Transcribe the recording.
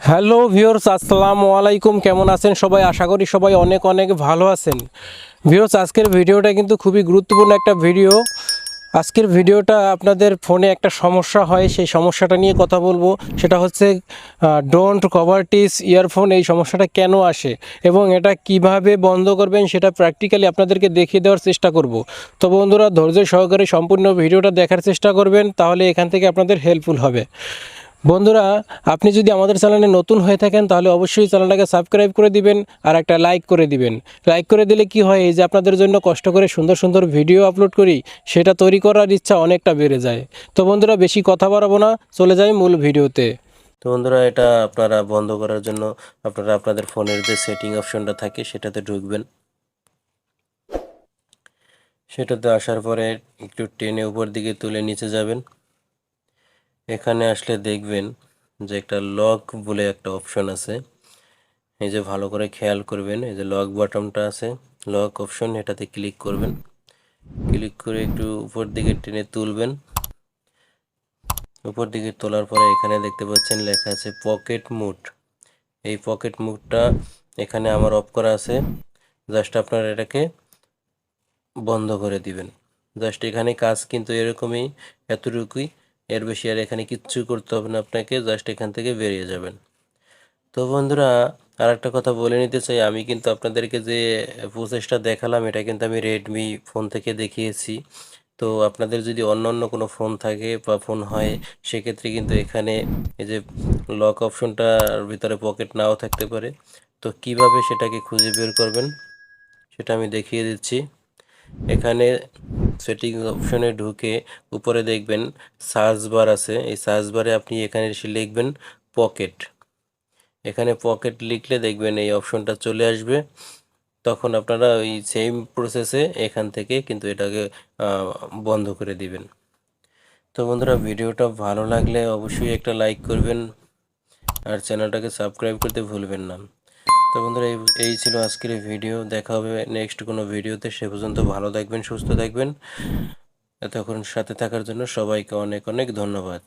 Hello viewers, আসসালামু আলাইকুম। কেমন আছেন সবাই? আশা করি সবাই অনেক অনেক ভালো আছেন। ভিউয়ার্স, আজকের ভিডিওটা কিন্তু খুবই গুরুত্বপূর্ণ একটা ভিডিও। আজকের ভিডিওটা আপনাদের ফোনে একটা সমস্যা হয়, সেই সমস্যাটা নিয়ে কথা বলবো। সেটা হচ্ছে ডোন্ট কভার টিস ইয়ারফোন। এই সমস্যাটা কেন আসে এবং এটা কিভাবে বন্ধ করবেন সেটা প্র্যাকটিক্যালি আপনাদেরকে দেখিয়ে দেওয়ার চেষ্টা করব। তো বন্ধুরা, ধৈর্য সহকারে সম্পূর্ণ ভিডিওটা দেখার চেষ্টা করবেন, তাহলে এখান থেকে আপনাদের হেল্পফুল হবে। বন্ধুরা, আপনি যদি আমাদের চ্যানেলে নতুন হয়ে থাকেন তাহলে অবশ্যই চ্যানেলটাকে সাবস্ক্রাইব করে দিবেন আর একটা লাইক করে দিবেন। লাইক করে দিলে কি হয়, এই যে আপনাদের জন্য কষ্ট করে সুন্দর সুন্দর ভিডিও আপলোড করি, সেটা তৈরি করার ইচ্ছা অনেকটা বেড়ে যায়। তো বন্ধুরা, বেশি কথা বাড়াবো না, চলে যাই মূল ভিডিওতে। তো বন্ধুরা, এটা আপনারা বন্ধ করার জন্য আপনারা আপনাদের ফোনের যে সেটিং অপশনটা থাকে সেটাতে ঢুকবেন। সেটাতে আসার পরে একটু টেনে উপর দিকে তুলে নিচে যাবেন। এখানে আসলে দেখবেন যে একটা লক বলে একটা অপশন আছে। এই যে ভালো করে খেয়াল করবেন, এই যে লক বাটনটা আছে, লক অপশন, এটাতে ক্লিক করবেন। ক্লিক করে একটু উপর দিকে টেনে তুলবেন। উপর দিকে তোলার পরে এখানে দেখতে পাচ্ছেন লেখা আছে পকেট মুড। এই পকেট মুডটা এখানে আমার অফ করা আছে। জাস্ট আপনারা এটাকে বন্ধ করে দিবেন। জাস্ট এখানে কাজ কিন্তু এরকমই, এতটুকুই, এর বেশি আর এখানে কিচ্ছু করতে হবে না আপনাকে, জাস্ট এখান থেকে বেরিয়ে যাবেন। তো বন্ধুরা, আর একটা কথা বলে নিতে চাই, আমি কিন্তু আপনাদেরকে যে প্রসেসটা দেখালাম এটা কিন্তু আমি রেডমি ফোন থেকে দেখিয়েছি। তো আপনাদের যদি অন্য অন্য কোনো ফোন থাকে বা ফোন হয়, সেক্ষেত্রে কিন্তু এখানে এই যে লক অপশনটার ভিতরে পকেট নাও থাকতে পারে। তো কিভাবে সেটাকে খুঁজে বের করবেন সেটা আমি দেখিয়ে দিচ্ছি। এখানে সেটিংস অপশনে ঢুকে উপরে দেখবেন সার্চ বার আছে। এই সার্চ বারে আপনি এখানে এসে লিখবেন পকেট। এখানে পকেট লিখলে দেখবেন এই অপশনটা চলে আসবে। তখন আপনারা ওই সেম প্রসেসে এখান থেকে কিন্তু এটাকে বন্ধ করে দিবেন। তো বন্ধুরা, ভিডিওটা ভালো লাগলে অবশ্যই একটা লাইক করবেন আর চ্যানেলটাকে সাবস্ক্রাইব করতে ভুলবেন না। তো বন্ধুরা, এই ছিল আজকের এই ভিডিও। দেখা হবে নেক্সট কোনো ভিডিওতে। সে পর্যন্ত ভালো থাকবেন, সুস্থ থাকবেন। এতক্ষণ সাথে থাকার জন্য সবাইকে অনেক অনেক ধন্যবাদ।